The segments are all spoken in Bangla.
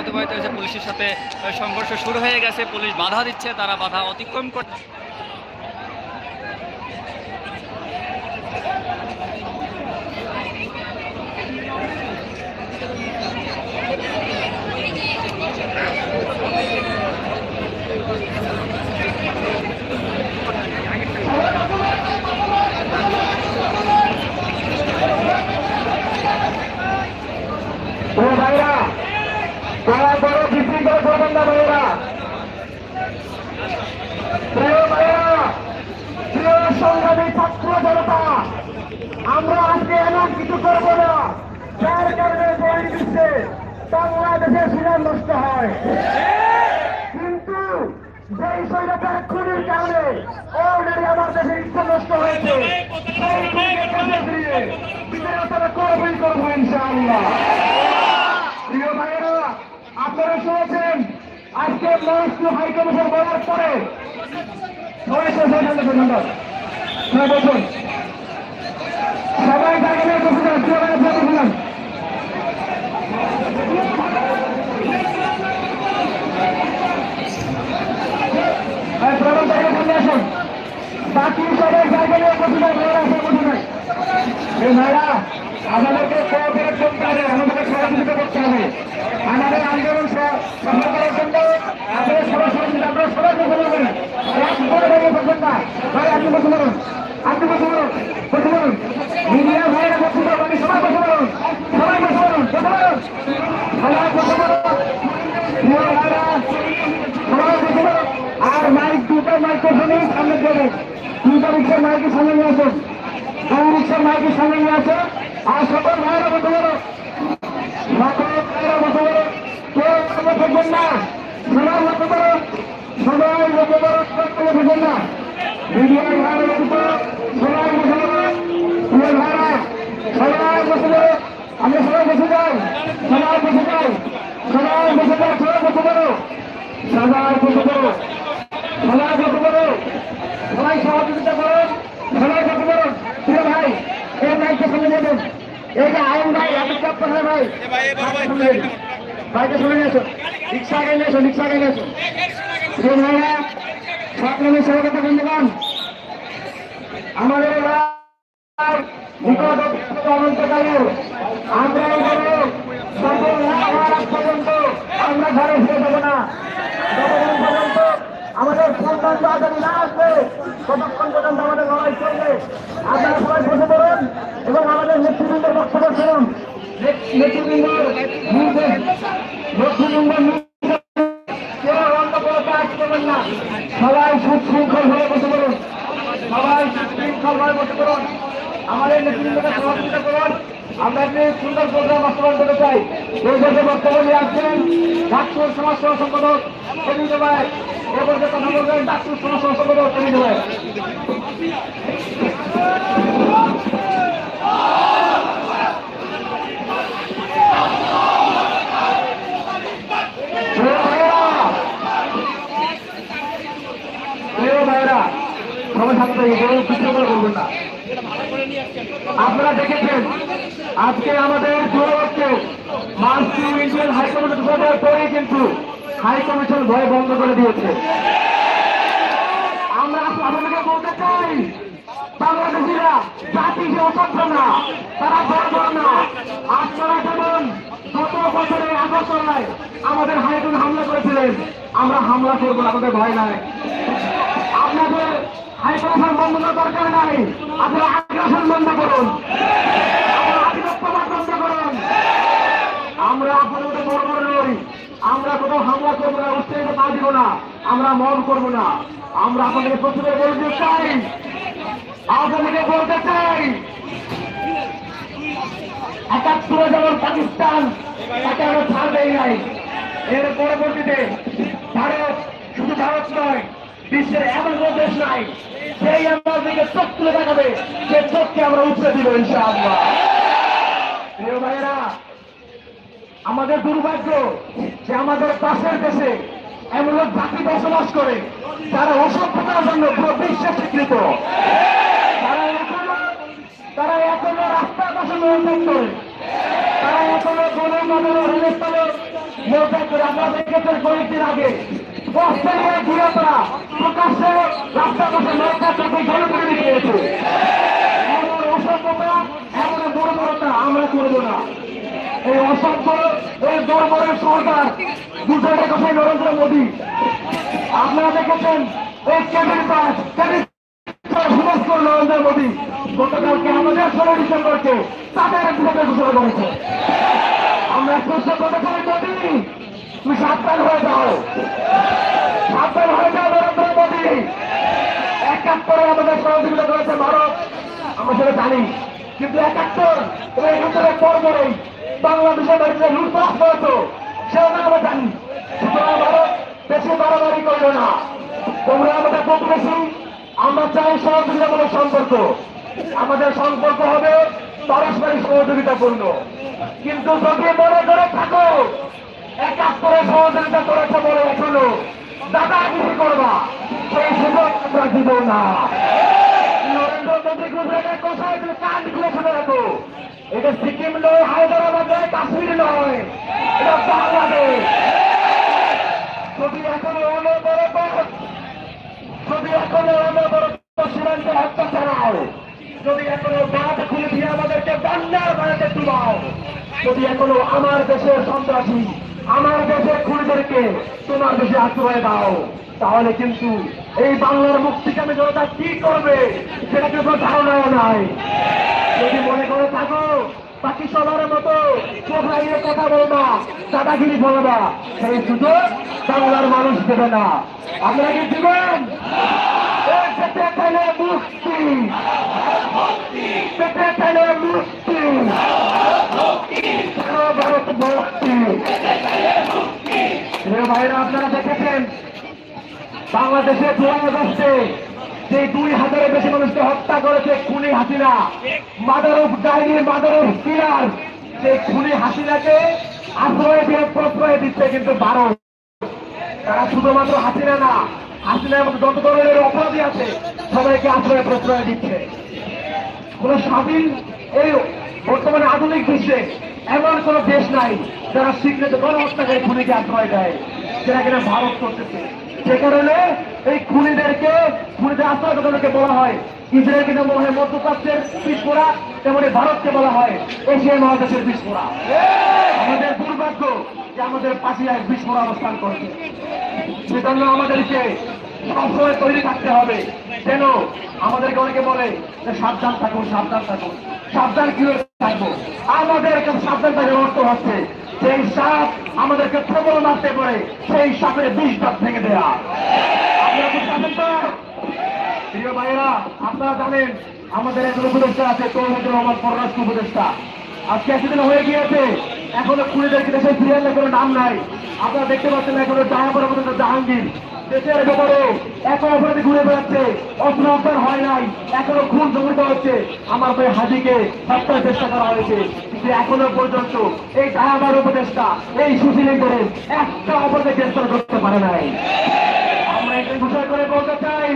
অতিবাহিত হয়েছে। পুলিশের সাথে সংঘর্ষ শুরু হয়ে গেছে, পুলিশ বাধা দিচ্ছে, তারা বাধা অতিক্রম করছে। ভাইরা তারা বড় বিশৃঙ্খলা করবেন না ভাইরা। প্রিয় ভাইরা, প্রিয় সংগ্রামী ছাত্র জনতা, আমরা আজকে এমন কিছু করবো না যার কারণে বহির্বিশ্বে বাংলাদেশের সুনাম নষ্ট হয়। কিন্তু যেই স্বৈরাচার খুনির কারণে অলরেডি আমার দেশের ইচ্ছা নষ্ট হয়েছে, সেই খুনিকে কাছে ফিরিয়ে বিচারতা করবই করবো ইনশাআল্লাহ। প্রিয় ভাইয়েরা, আপনারা শুনেছেন আজকে মহারাষ্ট্র হাইকমিশন বলার পরে সবাই জায়গা নিয়ে বসে যান, বসে যান। প্রধান জায়গা সামনে আসুন, বাকি সবাই জায়গা নিয়ে বসে যান, ভাইয়েরা আসে বসে যান। এই ভাইরা, আমাদেরকে কোঅপারেট করতে হবে, আমাদেরকে সহযোগিতা করতে হবে। আমাদের আন্দোলন সফল করার জন্য আপনাদের সবাই সহযোগিতা, আপনারা সবাই বসে যাবেন। ভাই আপনি বসে বলুন, আপনি বসে বলুন, বসে বলুন। মিডিয়া ভাইরা বসে বলুন, আপনি সবাই বসে বলুন, সবাই বসে বলুন, বসে বলুন, সবাই বসে বলুন। সবাই বসে বলুন। আর মাইক দুটো মাইক্রোফোনই সামনে দেবে, দুটো রিক্সার মাইকের সামনে নিয়ে আসুন, দুই রিক্সার মাইকের সামনে নিয়ে আসুন। আর সকল ভাইরা বসে বলুন, সকল ভাইরা বসে বলুন, কেউ থাকবেন না, সবাই বসে বলুন, সবাই বসে বলুন, থাকবেন না। মিডিয়ার ভাইরা বসে বলুন, সবাই বসে বলুন, প্রিয় ভাইরা সবাই বসে বলুন, আমরা সবাই বসে যাই, সবাই বসে যাই, সবাই বসে যাই, সবাই বসে বলো, সবাই বসে বলো, সবাই বসে বলো, সবাই সহযোগিতা করুন, সবাই বসে বলুন। প্রিয় ভাই, এই মাইকটা শুনে নেবেন, এই যে আইন ভাই আপনি চাপ করেন ভাই, ভাইকে শুনে নিয়েছো, রিক্সা আগে নিয়েছো, রিক্সা আগে নিয়েছো। প্রিয় ভাইরা, সকলের সহযোগিতা বন্ধুগণ, আমাদের নিকট অনন্তকালে আমরা সকল পর্যন্ত আমরা ঘরে ফিরে যাবো না, যতক্ষণ পর্যন্ত আমাদের পূর্ণাঙ্গ আগামী না আসবে ততক্ষণ পর্যন্ত আমাদের লড়াই চলবে। আপনারা সবাই বসে পড়ুন এবং আমাদের নেতৃবৃন্দের বক্তব্য শুনুন। নেতৃবৃন্দের কেউ অন্য কোনো কাজ করবেন না, সবাই সুশৃঙ্খল হয়ে বসে পড়ুন, সবাই সুশৃঙ্খল হয়ে বসে পড়ুন, আমাদের নেতৃবৃন্দকে সহযোগিতা করুন। আমরা একটি সুন্দর প্রোগ্রাম বাস্তবায়ন করতে চাই। এই দেশে বক্তব্য নিয়ে আসছেন ডাক্তার সমাজ সেবা সম্পাদক কবির ভাই, এ পর্যন্ত কথা বলবেন ডাক্তার সমাজ সেবা সম্পাদক কবির ভাই। আপনারা দেখেছেন আজকে আমাদের দূরবর্তী মার্চে ইন্ডিয়ান হাইকমিশন ঘটার পরে কিন্তু হাইকমিশন ভয় বন্ধ করে দিয়েছে। আমরা আপনাদেরকে বলতে চাই, বাংলাদেশিরা জাতি যে অসভ্য না, তারা বর্বর না। আপনারা যেমন গত বছরের আগস্টে আমাদের হাইকোর্ট হামলা করেছিলেন, আমরা হামলা করবো না, আমাদের ভয় নাই। আপনাদের হাইকমিশন বন্ধ করার দরকার নাই, আপনারা আগ্রাসন বন্ধ করুন, আধিপত্যবাদ বন্ধ করুন। আমরা আপনাদের বর্বর নই, আমরা কোথাও হামলা করবো না, উৎসাহিত পা দিব না, আমরা মন করবো না। আমরা আপনাদের প্রথমে বলতে চাই, আপনাদেরকে বলতে চাই, ৭১ যেমন পাকিস্তান তাকে আমরা ছাড় দেয় নাই, এর পরবর্তীতে ভারত, শুধু ভারত নয়, বিশ্বের এমন কোন দেশ নাই সেই আমাদেরকে চোখ তুলে দেখাবে, সে চোখকে আমরা উপরে দিব ইনশাআল্লাহ। প্রিয় ভাইয়েরা, আমাদের দুর্ভাগ্য যে আমাদের পাশের দেশে এমন জাতি বসবাস করে যারা অসভ্যতার জন্য পুরো বিশ্বে স্বীকৃত। তারা এখনো রাস্তার পাশে নিয়ন্ত্রণ করে, তারা এখনো গণমাধ্যমে রেলস্থলে নৌকা করে আপনারা দেখেছেন কয়েকদিন আগে অস্ট্রেলিয়ার গৃহরা প্রকাশ্যে রাস্তার পাশে নৌকা চোখে ঘরে করে দিয়েছে। এমন অসভ্যতা এমন বর্বরতা আমরা করব না। এই অসভ্য এই বর্বরের সরকার দুজনের কথাই নরেন্দ্র মোদী। আপনারা দেখেছেন এই কেবিল পাস নরেন্দ্র মোদী গতকালকে আমাদের 16 ডিসেম্বরকে তাদের বিরুদ্ধে ঘোষণা করেছে। আমরা প্রশ্ন করতে চাই মোদী তুমি সাবধান হয়ে যাও, সাবধান হয়ে যাও নরেন্দ্র মোদী। 71 আমাদের সহযোগিতা করেছে ভারত, আমরা সেটা জানি, কিন্তু 71 এবং 71 পর পরেই বাংলাদেশের বাড়িতে লুটপাট করেছো সেটা আমরা জানি। সুতরাং ভারত বেশি বাড়াবাড়ি করবে না, তোমরা আমাদের প্রতিবেশী, আমরা চাই সহযোগিতামূলক সম্পর্ক। আমাদের সম্পর্ক হবে পারস্পরিক সহযোগিতাপূর্ণ। কিন্তু যদি মনে করে থাকো 71 সহযোগিতা করেছে বলে এখনো দাদাগিরি করবা, সেই সুযোগ আমরা দিব না। নরেন্দ্র মোদী গুজরাটের কোথায় তুমি কান খুলে শুনে রাখো, এটা সিকিম নয়, হায়দ্রাবাদ নয়, কাশ্মীর নয়, এটা বাংলাদেশ। যদি এখনো অনবরত সীমান্তে হত্যা চালাও, যদি এখনো বাদ খুলে দিয়ে আমাদেরকে বন্যার বাড়াতে তুলাও, যদি এখনো আমার দেশের সন্ত্রাসী আমার দেশের খুনিদেরকে তোমার দেশে আশ্রয় দাও, তাহলে কিন্তু এই বাংলার মুক্তিকামী জনতা কি করবে সেটা কিন্তু ধারণাও নাই। যদি মনে করে থাকো বাকি সবার মতো কোথায় কথা বলবা, দাদাগিরি বলবা, সেই সুযোগ বাংলার মানুষ দেবে না। আপনারা কি দিবেন? পেটে খেলে মুক্তি, পেটে খেলে মুক্তি, ভারত মুক্তি। ভাইরা আপনারা দেখেছেন বাংলাদেশে 2 আগস্টে যে 2000-এর বেশি মানুষকে হত্যা করেছে খুনি হাসিনা, মাদার অফ ডাইনি, মাদার অফ কিলার, সেই খুনি হাসিনাকে আশ্রয় দিয়ে প্রশ্রয় দিচ্ছে কিন্তু ভারত। তারা শুধুমাত্র হাসিনা না, হাসিনার মধ্যে যত ধরনের অপরাধী আছে সবাইকে আশ্রয় প্রশ্রয় দিচ্ছে। কোন স্বাধীন এই বর্তমানে আধুনিক বিশ্বে এমন কোন দেশ নাই যারা স্বীকৃত গণহত্যাকারী খুনিকে আশ্রয় দেয়, সেটা কিনা ভারত করতেছে। সে কারণে এই খুনিদের আশ্রয় প্রদানকে বলা হয় ইসরায়েলকে যেমন বলা হয় মধ্যপ্রাচ্যের পিছপোড়া, তেমনি ভারতকে বলা হয় এশিয়া মহাদেশের পিছপোড়া। আমাদের দুর্ভাগ্য যে আমাদের পাশে এক পিছপোড়া অবস্থান করছে। সেজন্য আমাদেরকে সবসময় তৈরি থাকতে হবে। যেন আমাদেরকে অনেকে বলে যে সাবধান থাকুন, সাবধান থাকুন। সাবধান কিভাবে থাকবো? আমাদেরকে সাবধান থাকার অর্থ হচ্ছে সেই সাপ আমাদেরকে প্রবল মারতে পারে, সেই সাপের বিষ দাঁত ভেঙে দেয়া। আপনারা কি জানেন তো? প্রিয় ভাইয়েরা, আপনারা জানেন আমাদের একজন উপদেষ্টা আছে, তৌহিদুর রহমান পররাষ্ট্র উপদেষ্টা। আজকে এতদিন হয়ে গিয়েছে, এখনো খুনিদেরকে দেশে ফিরিয়ে আনলে কোনো নাম নাই। আপনারা দেখতে পাচ্ছেন এখনো জাহাঙ্গীর দেশের ব্যাপারে এখন অপরাধী ঘুরে বেড়াচ্ছে, অস্ত্র উদ্ধার হয় নাই, এখনো খুন সংঘটিত হচ্ছে। আমার ভাই হাজিকে হত্যার চেষ্টা করা হয়েছে, কিন্তু এখনো পর্যন্ত এই ঢাকার উপদেষ্টা এই সুশীলদের একটা অপরাধে গ্রেফতার করতে পারে নাই। আমরা এটা ঘোষণা করে বলতে চাই,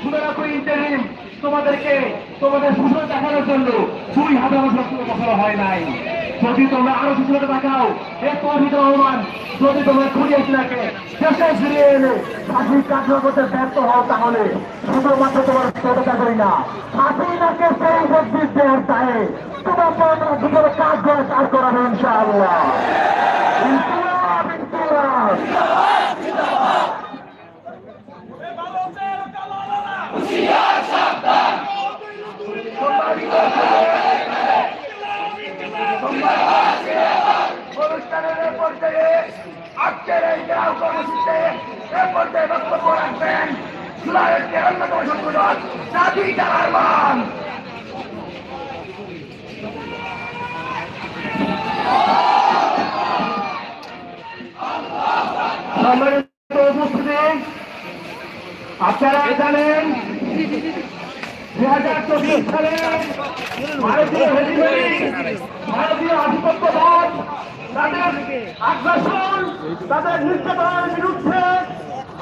শুনে রাখো ইন্টারিম তোমাদেরকে তোমাদের সুযোগ দেখানোর জন্য 2000 বছর দেখানো হয় নাই। যদি তোমরা আরো সুযোগটা দেখাও, তৌহিদুর রহমান যদি তোমরা খুঁড়িয়েছিলাকে দেশে ফিরিয়ে এনে ফাঁসি কার্যকর করতে ব্যর্থ হও, তাহলে শুধুমাত্র তোমার চেষ্টা করি না, হাসিনাকে সেই শক্তির দেওয়ার চায় তোমাকে আমরা দুপুরে কাজ করে কাজ করাবো ইনশাআল্লাহ। ইনকিলাব, ইনকিলাব। অনুষ্ঠানের পর্যায়ে আজকের এই গ্রাম কর্মসূচিতে এ পর্যায়ে বক্তব্য রাখবেন জুলাইয়ের অন্যতম সংগঠন জাতি জার্মান। উপস্থিতি আপনারা জানেন 2024 সালে ভারতীয় হেজিমনি, ভারতীয় আধিপত্যবাদ, তাদের আগ্রাসন, তাদের নির্যাতনের বিরুদ্ধে,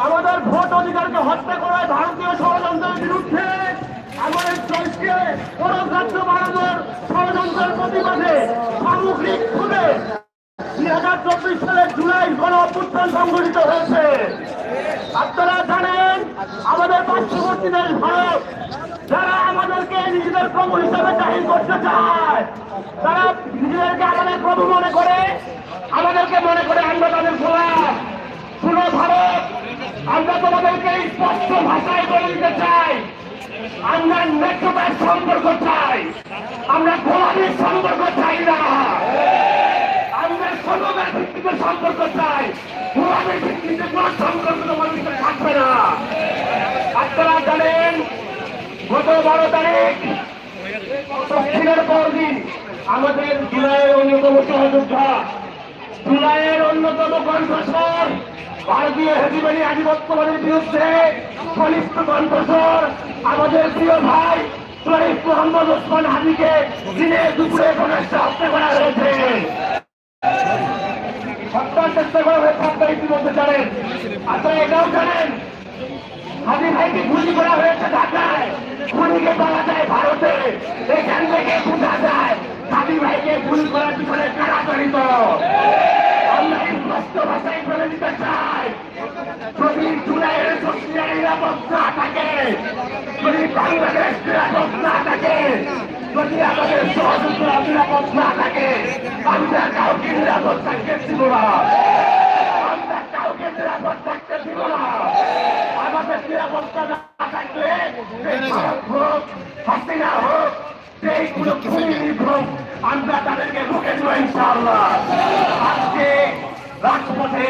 আমাদের ভোট অধিকারকে হত্যা করায় ভারতীয় ষড়যন্ত্রের বিরুদ্ধে, আমাদের দেশকে পররাজ্য বাড়ানোর ষড়যন্ত্রের প্রতিবাদে সামগ্রিকভাবে 2024 সালের জুলাই গণ অভ্যুত্থান সংঘটিত হয়েছে। আপনারা জানেন আমাদের পার্শ্ববর্তী দেশ ভারত যারা আমাদেরকে নিজেদের প্রভু হিসাবে জাহির করতে চায়, তারা নিজেদেরকে আমাদের প্রভু মনে করে, আমাদেরকে মনে করে আমরা তাদের গোলাম। শুনো ভারত, আমরা তোমাদেরকে স্পষ্ট ভাষায় বলে দিতে চাই, আমরা ন্যায্যতার সম্পর্ক চাই, আমরা গোলামীর সম্পর্ক চাই না, আমরা সমবায় ভিত্তিতে সম্পর্ক চাই। গোলামীর ভিত্তিতে কোন সম্পর্ক তোমাদের সাথে থাকবে না। আপনারা জানেন গত 12 তারিখ দক্ষিণের পরদিন আমাদের জুলাইয়ের অন্যতম সহযোদ্ধা, জুলাইয়ের অন্যতম কণ্ঠস্বর, ভারতীয় হেজিবাদী আধিপত্যবাদের বিরুদ্ধে ঘনিষ্ঠ কণ্ঠস্বর আমাদের প্রিয় ভাই শরীফ মোহাম্মদ ওসমান হাদিকে দিনের দুপুরে প্রকাশ্যে হত্যা করা হয়েছে। হত্যার চেষ্টা করা হয়েছে, আপনারা ইতিমধ্যে জানেন। আপনারা এটাও জানেন হাদি ভাইকে গুলি করা হয়েছে ঢাকায়, খুনিকে পাওয়া যায় ভারতে। এখান থেকে বোঝা যায় হাদি ভাইকে গুলি করার পিছনে কারা জড়িত। আমরা স্পষ্ট ভাষায় বলে দিতে চাই, যদি জুলাইয়ের শক্তিরা নিরাপদ না থাকে, যদি বাংলাদেশ নিরাপদ না থাকে, যদি আমাদের সহযোগীরা নিরাপদ না থাকে, আমরা কাউকে নিরাপদ থাকতে দিব না, আমরা কাউকে নিরাপদ থাকতে দিব না। আমাদের নিরাপত্তা না থাকলে হোক হাসিনা হোক সেই কোনো খুনি হোক আমরা তাদেরকে রুখে দেবো ইনশাআল্লাহ। আজকে রাজপথে